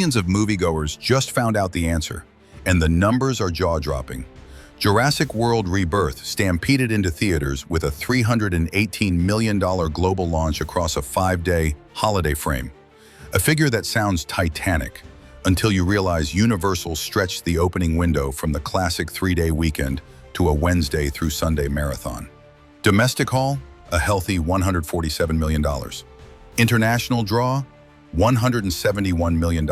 millions of moviegoers just found out the answer, and the numbers are jaw-dropping. Jurassic World Rebirth stampeded into theaters with a $318 million global launch across a 5-day holiday frame. A figure that sounds Titanic, until you realize Universal stretched the opening window from the classic 3-day weekend to a Wednesday through Sunday marathon. Domestic haul, a healthy $147 million. International draw, $171 million,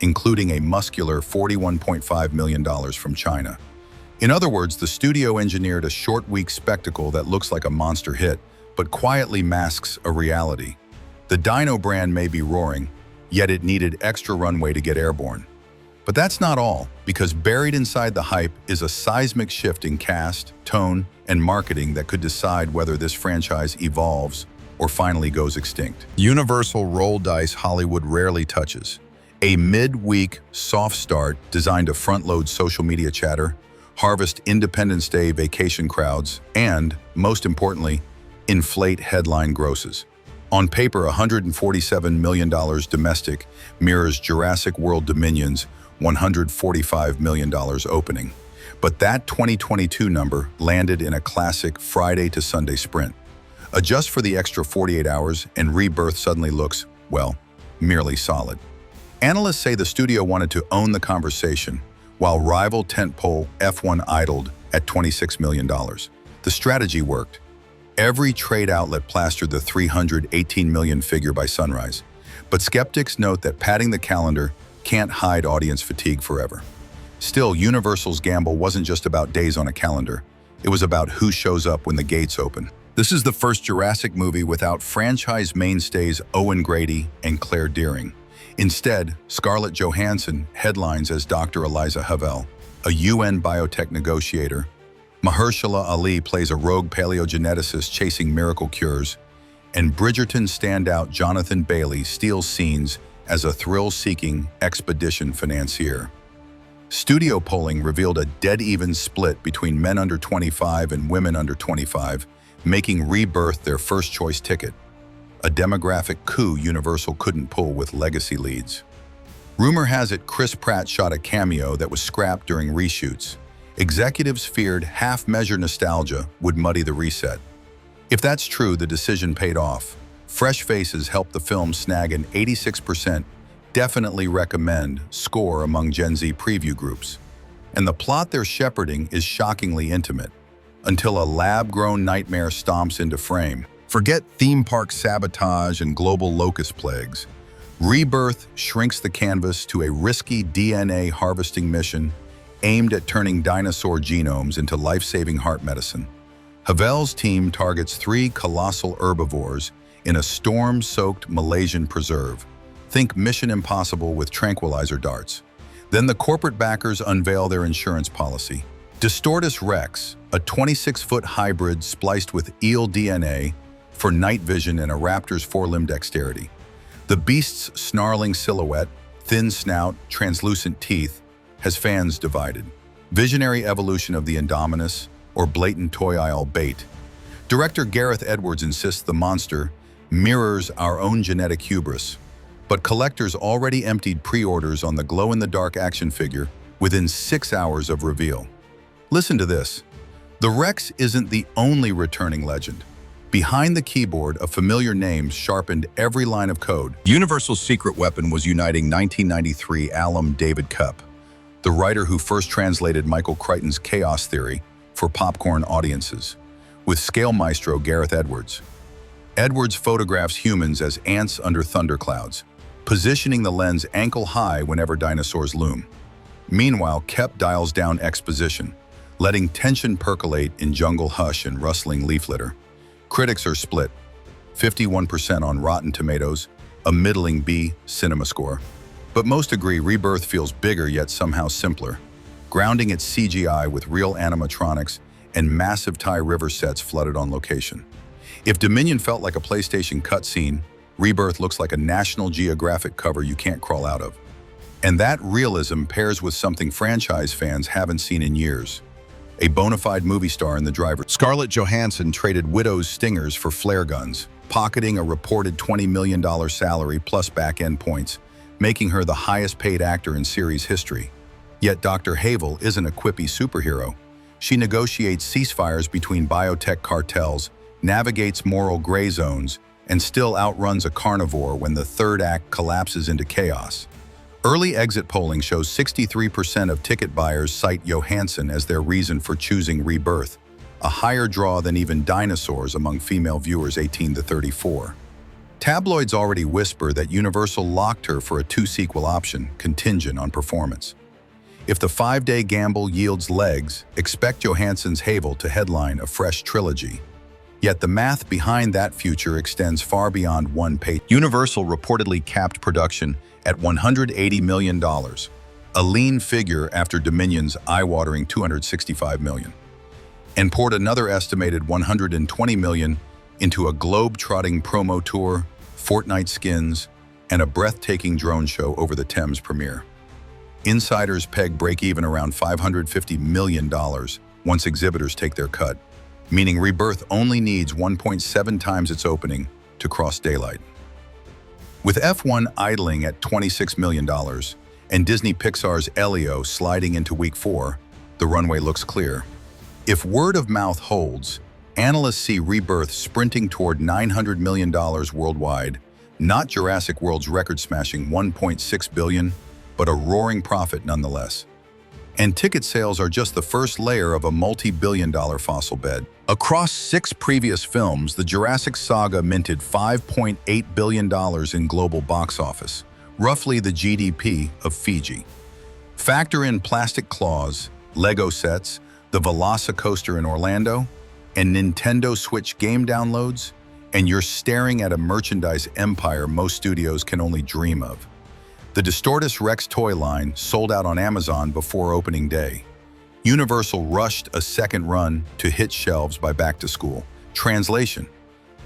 including a muscular $41.5 million from China. In other words, the studio engineered a short-week spectacle that looks like a monster hit, but quietly masks a reality. The Dino brand may be roaring, yet it needed extra runway to get airborne. But that's not all, because buried inside the hype is a seismic shift in cast, tone, and marketing that could decide whether this franchise evolves or finally goes extinct. Universal roll dice Hollywood rarely touches. A mid-week soft start designed to front-load social media chatter, harvest Independence Day vacation crowds, and, most importantly, inflate headline grosses. On paper, $147 million domestic mirrors Jurassic World Dominion's $145 million opening. But that 2022 number landed in a classic Friday to Sunday sprint. Adjust for the extra 48 hours and Rebirth suddenly looks, well, merely solid. Analysts say the studio wanted to own the conversation, while rival tentpole F1 idled at $26 million. The strategy worked. Every trade outlet plastered the $318 million figure by sunrise. But skeptics note that padding the calendar can't hide audience fatigue forever. Still, Universal's gamble wasn't just about days on a calendar. It was about who shows up when the gates open. This is the first Jurassic movie without franchise mainstays Owen Grady and Claire Dearing. Instead, Scarlett Johansson headlines as Dr. Eliza Havel, a UN biotech negotiator. Mahershala Ali plays a rogue paleogeneticist chasing miracle cures. And Bridgerton standout Jonathan Bailey steals scenes as a thrill-seeking expedition financier. Studio polling revealed a dead-even split between men under 25 and women under 25, making Rebirth their first-choice ticket. A demographic coup Universal couldn't pull with legacy leads. Rumor has it Chris Pratt shot a cameo that was scrapped during reshoots. Executives feared half-measure nostalgia would muddy the reset. If that's true, the decision paid off. Fresh faces helped the film snag an 86% definitely recommend score among Gen Z preview groups. And the plot they're shepherding is shockingly intimate, until a lab-grown nightmare stomps into frame. Forget theme park sabotage and global locust plagues. Rebirth shrinks the canvas to a risky DNA harvesting mission aimed at turning dinosaur genomes into life-saving heart medicine. Havel's team targets 3 colossal herbivores in a storm-soaked Malaysian preserve. Think Mission Impossible with tranquilizer darts. Then the corporate backers unveil their insurance policy. Distortus Rex, a 26-foot hybrid spliced with eel DNA for night vision and a raptor's four-limb dexterity. The beast's snarling silhouette, thin snout, translucent teeth, has fans divided. Visionary evolution of the Indominus, or blatant toy aisle bait. Director Gareth Edwards insists the monster mirrors our own genetic hubris, but collectors already emptied pre-orders on the glow-in-the-dark action figure within 6 hours of reveal. Listen to this. The Rex isn't the only returning legend. Behind the keyboard, a familiar name sharpened every line of code. Universal's secret weapon was uniting 1993 alum David Koepp, the writer who first translated Michael Crichton's chaos theory for popcorn audiences, with scale maestro Gareth Edwards. Edwards photographs humans as ants under thunderclouds, positioning the lens ankle-high whenever dinosaurs loom. Meanwhile, Koepp dials down exposition, letting tension percolate in jungle hush and rustling leaf litter. Critics are split, 51% on Rotten Tomatoes, a middling B cinema score. But most agree Rebirth feels bigger yet somehow simpler, grounding its CGI with real animatronics and massive Thai river sets flooded on location. If Dominion felt like a PlayStation cutscene, Rebirth looks like a National Geographic cover you can't crawl out of. And that realism pairs with something franchise fans haven't seen in years. A bona fide movie star in the driver. Scarlett Johansson traded Widow's stingers for flare guns, pocketing a reported $20 million salary plus back-end points, making her the highest-paid actor in series history. Yet Dr. Havel isn't a quippy superhero. She negotiates ceasefires between biotech cartels, navigates moral gray zones, and still outruns a carnivore when the third act collapses into chaos. Early exit polling shows 63% of ticket buyers cite Johansson as their reason for choosing Rebirth, a higher draw than even Dinosaurs among female viewers 18 to 34. Tabloids already whisper that Universal locked her for a two-sequel option, contingent on performance. If the 5-day gamble yields legs, expect Johansson's Havel to headline a fresh trilogy. Yet the math behind that future extends far beyond one page. Universal reportedly capped production at $180 million, a lean figure after Dominion's eye-watering $265 million, and poured another estimated $120 million into a globe-trotting promo tour, Fortnite skins, and a breathtaking drone show over the Thames premiere. Insiders peg break-even around $550 million once exhibitors take their cut, meaning Rebirth only needs 1.7 times its opening to cross daylight. With F1 idling at $26 million and Disney Pixar's Elio sliding into week 4, the runway looks clear. If word of mouth holds, analysts see Rebirth sprinting toward $900 million worldwide, not Jurassic World's record-smashing $1.6 billion, but a roaring profit nonetheless. And ticket sales are just the first layer of a multi-billion-dollar fossil bed. Across 6 previous films, the Jurassic saga minted $5.8 billion in global box office, roughly the GDP of Fiji. Factor in plastic claws, Lego sets, the Velocicoaster in Orlando, and Nintendo Switch game downloads, and you're staring at a merchandise empire most studios can only dream of. The Distortus Rex toy line sold out on Amazon before opening day. Universal rushed a second run to hit shelves by back to school. Translation: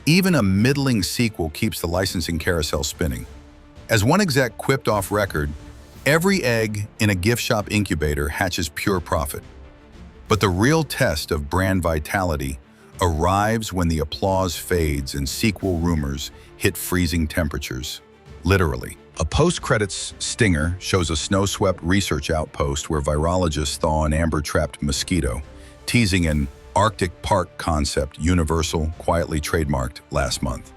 even a middling sequel keeps the licensing carousel spinning. As one exec quipped off record, every egg in a gift shop incubator hatches pure profit. But the real test of brand vitality arrives when the applause fades and sequel rumors hit freezing temperatures. Literally. A post-credits stinger shows a snow-swept research outpost where virologists thaw an amber-trapped mosquito, teasing an Arctic Park concept Universal quietly trademarked last month.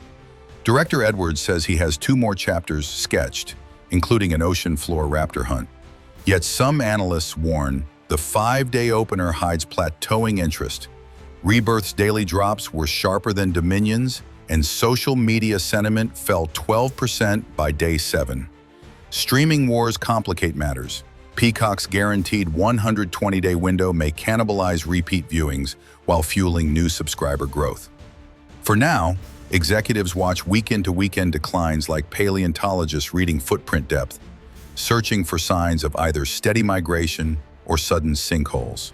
Director Edwards says he has 2 more chapters sketched, including an ocean floor raptor hunt. Yet some analysts warn the 5-day opener hides plateauing interest. Rebirth's daily drops were sharper than Dominion's, and social media sentiment fell 12% by day 7. Streaming wars complicate matters. Peacock's guaranteed 120-day window may cannibalize repeat viewings while fueling new subscriber growth. For now, executives watch weekend-to-weekend declines like paleontologists reading footprint depth, searching for signs of either steady migration or sudden sinkholes.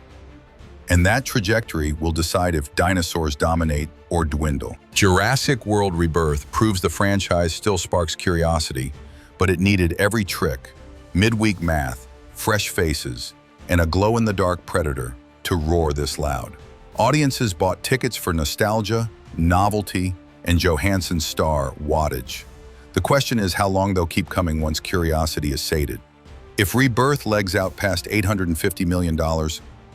And that trajectory will decide if dinosaurs dominate or dwindle. Jurassic World Rebirth proves the franchise still sparks curiosity, but it needed every trick, midweek math, fresh faces, and a glow-in-the-dark predator to roar this loud. Audiences bought tickets for nostalgia, novelty, and Johansson's star wattage. The question is how long they'll keep coming once curiosity is sated. If Rebirth legs out past $850 million,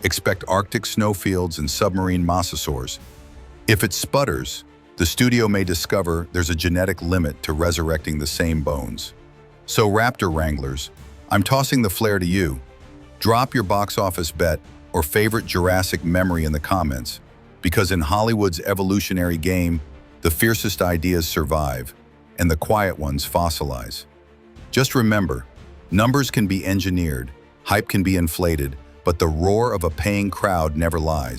expect Arctic snowfields and submarine mosasaurs. If it sputters, the studio may discover there's a genetic limit to resurrecting the same bones. So Raptor Wranglers, I'm tossing the flare to you. Drop your box office bet or favorite Jurassic memory in the comments, because in Hollywood's evolutionary game, the fiercest ideas survive and the quiet ones fossilize. Just remember, numbers can be engineered, hype can be inflated, but the roar of a paying crowd never lies.